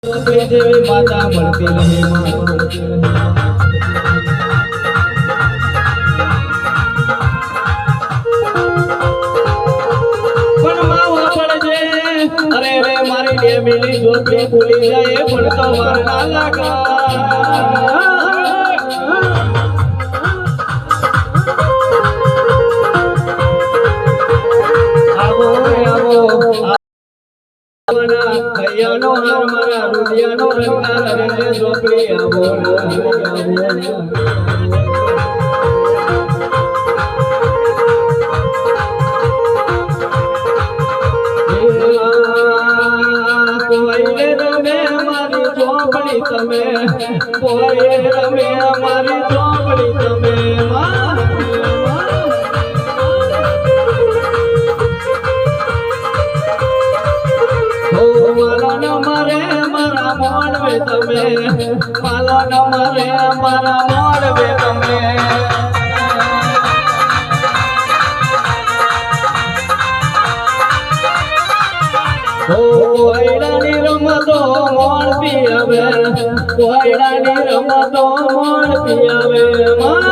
देवी माता बढ़ती रहे अरे रे मारी ने मिली झोपड़ी भूली जाए पण तो मार ना लगा भैयानो हार मारा रुदियानो रंगना रे झोपड़ी कोई रमे हमारी झोपड़ी तमे कोई रमे हमारी झोपड़ी तमे माला न मरे मारा मोड़वे तमे माला न मरे मारा मोड़वे तमे कोयडानी रमतो मोड़ पियावे कोयडानी रमतो मोड़ पियावे